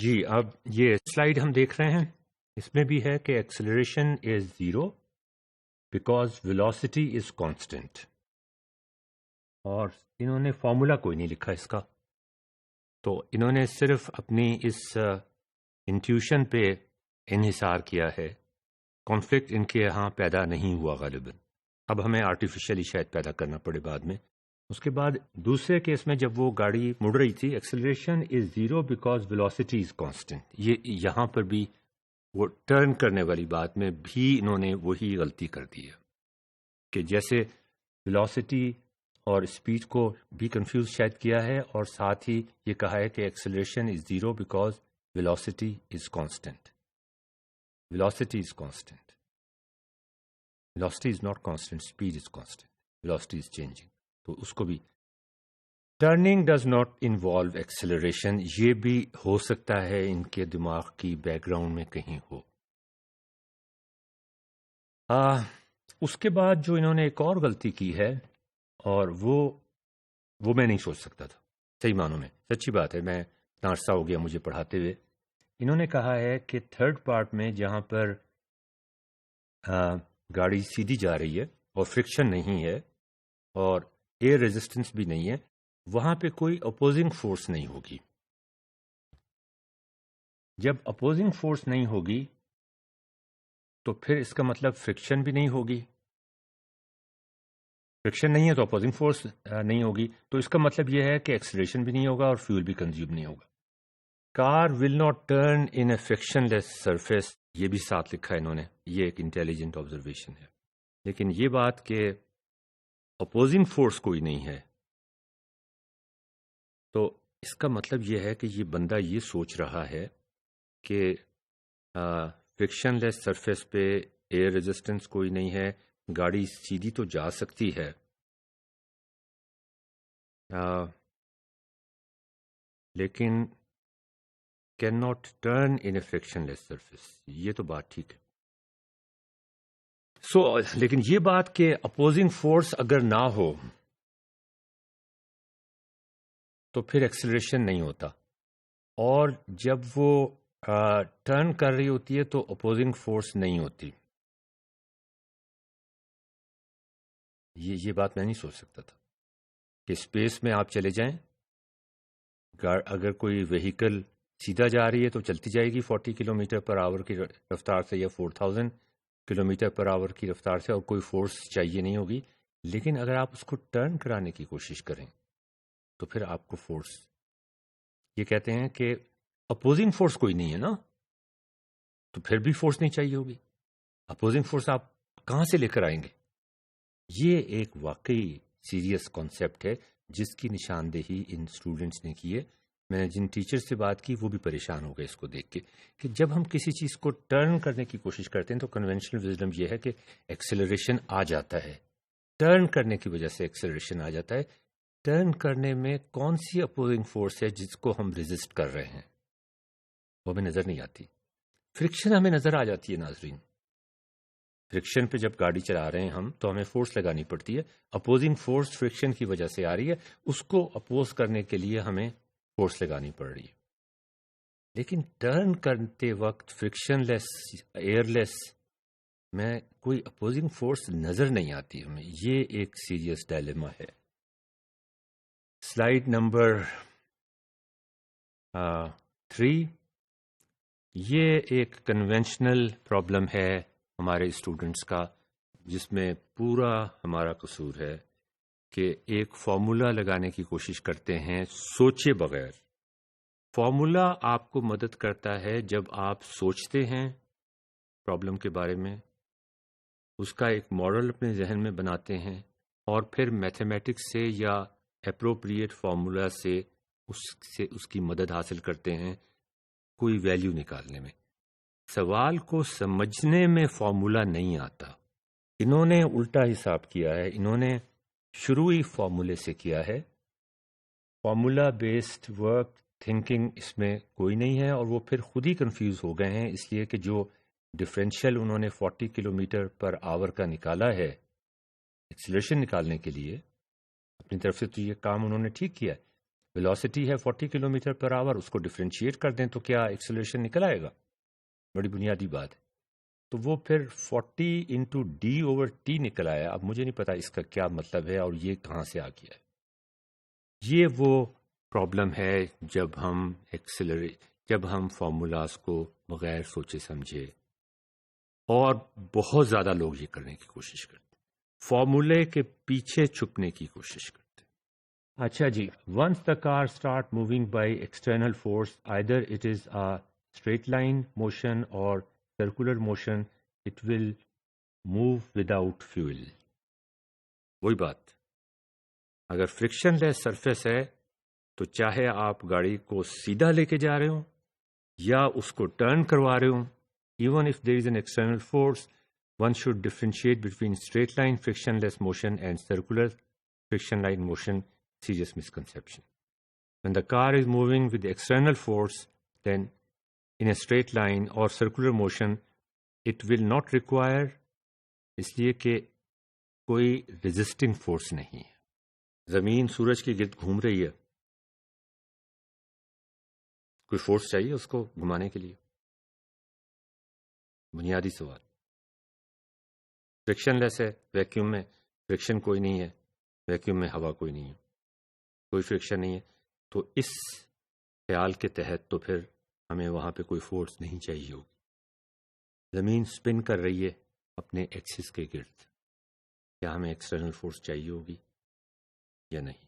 جی اب یہ سلائیڈ ہم دیکھ رہے ہیں، اس میں بھی ہے کہ acceleration is zero because velocity is constant, اور انہوں نے فارمولا کوئی نہیں لکھا اس کا، تو انہوں نے صرف اپنی اس انٹیوشن پہ انحصار کیا ہے. کانفلکٹ ان کے یہاں پیدا نہیں ہوا غالباً، اب ہمیں آرٹیفیشلی شاید پیدا کرنا پڑے بعد میں. اس کے بعد دوسرے کیس میں جب وہ گاڑی مڑ رہی تھی، acceleration is zero because velocity is constant. یہ یہاں پر بھی وہ ٹرن کرنے والی بات میں بھی انہوں نے وہی غلطی کر دی ہے کہ جیسے ویلوسٹی اور اسپیڈ کو بھی کنفیوز شاید کیا ہے، اور ساتھ ہی یہ کہا ہے کہ acceleration is zero because velocity is constant. Velocity is constant, velocity is not constant, speed is constant, velocity is changing. تو اس کو بھی turning does not involve acceleration, یہ بھی ہو سکتا ہے ان کے دماغ کی بیک گراؤنڈ میں کہیں ہو. اس کے بعد جو انہوں نے ایک اور غلطی کی ہے، اور وہ میں نہیں سوچ سکتا تھا صحیح معنوں میں، سچی بات ہے، میں اتنا عرصہ ہو گیا مجھے پڑھاتے ہوئے. انہوں نے کہا ہے کہ تھرڈ پارٹ میں جہاں پر گاڑی سیدھی جا رہی ہے اور فرکشن نہیں ہے اور ایئر ریزسٹنس بھی نہیں ہے، وہاں پہ کوئی اپوزنگ فورس نہیں ہوگی. جب اپوزنگ فورس نہیں ہوگی تو پھر اس کا مطلب فرکشن بھی نہیں ہوگی. فرکشن نہیں ہے تو اپوزنگ فورس نہیں ہوگی، تو اس کا مطلب یہ ہے کہ ایکسلریشن بھی نہیں ہوگا اور فیول بھی کنزیوم نہیں ہوگا. Car will not turn in a frictionless surface, یہ بھی ساتھ لکھا ہے انہوں نے، یہ ایک انٹیلیجنٹ آبزرویشن ہے. لیکن یہ بات کہ اپوزنگ فورس کوئی نہیں ہے، تو اس کا مطلب یہ ہے کہ یہ بندہ یہ سوچ رہا ہے کہ فرکشن لیس سرفیس پہ ایئر ریزسٹنس کوئی نہیں ہے، گاڑی سیدھی تو جا سکتی ہے، لیکن cannot turn in a frictionless surface. یہ تو بات ٹھیک ہے. لیکن یہ بات کہ اپوزنگ فورس اگر نہ ہو تو پھر ایکسلریشن نہیں ہوتا، اور جب وہ ٹرن کر رہی ہوتی ہے تو اپوزنگ فورس نہیں ہوتی. یہ بات میں نہیں سوچ سکتا تھا کہ اسپیس میں آپ چلے جائیں، اگر کوئی وہیکل سیدھا جا رہی ہے تو چلتی جائے گی 40 کلومیٹر پر آور کی رفتار سے یا 4000 کلومیٹر پر آور کی رفتار سے، اور کوئی فورس چاہیے نہیں ہوگی. لیکن اگر آپ اس کو ٹرن کرانے کی کوشش کریں تو پھر آپ کو فورس، یہ کہتے ہیں کہ اپوزنگ فورس کوئی نہیں ہے نا، تو پھر بھی فورس نہیں چاہیے ہوگی. اپوزنگ فورس آپ کہاں سے لے کر آئیں گے؟ یہ ایک واقعی سیریس کانسیپٹ ہے جس کی نشاندہی ان اسٹوڈنٹس نے کی ہے. میں نے جن ٹیچر سے بات کی وہ بھی پریشان ہو گئے اس کو دیکھ کے کہ جب ہم کسی چیز کو ٹرن کرنے کی کوشش کرتے ہیں تو کنونشنل وزڈم یہ ہے کہ ایکسلریشن آ جاتا ہے، ٹرن کرنے کی وجہ سے ایکسلریشن آ جاتا ہے. ٹرن کرنے میں کون سی اپوزنگ فورس ہے جس کو ہم ریزسٹ کر رہے ہیں وہ ہمیں نظر نہیں آتی. فرکشن ہمیں نظر آ جاتی ہے ناظرین. فرکشن پہ جب گاڑی چلا رہے ہیں ہم تو ہمیں فورس لگانی پڑتی ہے، اپوزنگ فورس فرکشن کی وجہ سے آ رہی ہے، اس کو اپوز کرنے کے لیے ہمیں فورس لگانی پڑ رہی ہے. لیکن ٹرن کرتے وقت فرکشن لیس ایئر لیس میں کوئی اپوزنگ فورس نظر نہیں آتی ہمیں. یہ ایک سیریس ڈائلیما ہے. سلائیڈ نمبر 3، یہ ایک کنونشنل پرابلم ہے ہمارے اسٹوڈنٹس کا جس میں پورا ہمارا قصور ہے کہ ایک فارمولا لگانے کی کوشش کرتے ہیں سوچے بغیر. فارمولا آپ کو مدد کرتا ہے جب آپ سوچتے ہیں پرابلم کے بارے میں، اس کا ایک ماڈل اپنے ذہن میں بناتے ہیں، اور پھر میتھمیٹکس سے یا اپروپریٹ فارمولا سے اس کی مدد حاصل کرتے ہیں کوئی ویلیو نکالنے میں. سوال کو سمجھنے میں فارمولا نہیں آتا. انہوں نے الٹا حساب کیا ہے، انہوں نے شروع ہی فارمولے سے کیا ہے. فارمولا بیسڈ ورک تھنکنگ اس میں کوئی نہیں ہے، اور وہ پھر خود ہی کنفیوز ہو گئے ہیں اس لیے کہ جو ڈفرینشیل انہوں نے 40 کلومیٹر پر آور کا نکالا ہے ایکسلریشن نکالنے کے لیے، اپنی طرف سے تو یہ کام انہوں نے ٹھیک کیا ہے، ویلوسٹی ہے 40 کلومیٹر پر آور، اس کو ڈفرینشیٹ کر دیں تو کیا ایکسیلریشن نکل آئے گا؟ بڑی بنیادی بات ہے. تو وہ پھر 40 انٹو ڈی اوور ٹی نکل آیا. اب مجھے نہیں پتا اس کا کیا مطلب ہے اور یہ کہاں سے آ گیا ہے. یہ وہ پرابلم ہے جب ہم فارمولاز کو بغیر سوچے سمجھے، اور بہت زیادہ لوگ یہ کرنے کی کوشش کرتے، فارمولے کے پیچھے چھپنے کی کوشش کرتے. اچھا جی، once the car start moving by external force either it is a straight line motion اور circular motion it will move without fuel. وہی بات، اگر فرکشن لیس سرفیس ہے تو چاہے آپ گاڑی کو سیدھا لے کے جا رہے ہوں یا اس کو ٹرن کروا رہے ہوں، even if there is an external force, one should differentiate between straight line frictionless motion and circular friction line motion. Serious misconception. When the car is moving with the external force, then in a straight line or circular motion, it will not require، اس لیے کہ کوئی resisting force نہیں ہے. زمین سورج کے گرد گھوم رہی ہے، کوئی فورس چاہیے اس کو گھمانے کے لیے؟ بنیادی سوال. فرکشن لیس ہے، ویکیوم میں فرکشن کوئی نہیں ہے، ویکیوم میں ہوا کوئی نہیں ہے، کوئی فرکشن نہیں ہے، تو اس خیال کے تحت تو پھر ہمیں وہاں پہ کوئی فورس نہیں چاہیے ہوگی. زمین سپن کر رہی ہے اپنے ایکسس کے گرد، کیا ہمیں ایکسٹرنل فورس چاہیے ہوگی یا نہیں؟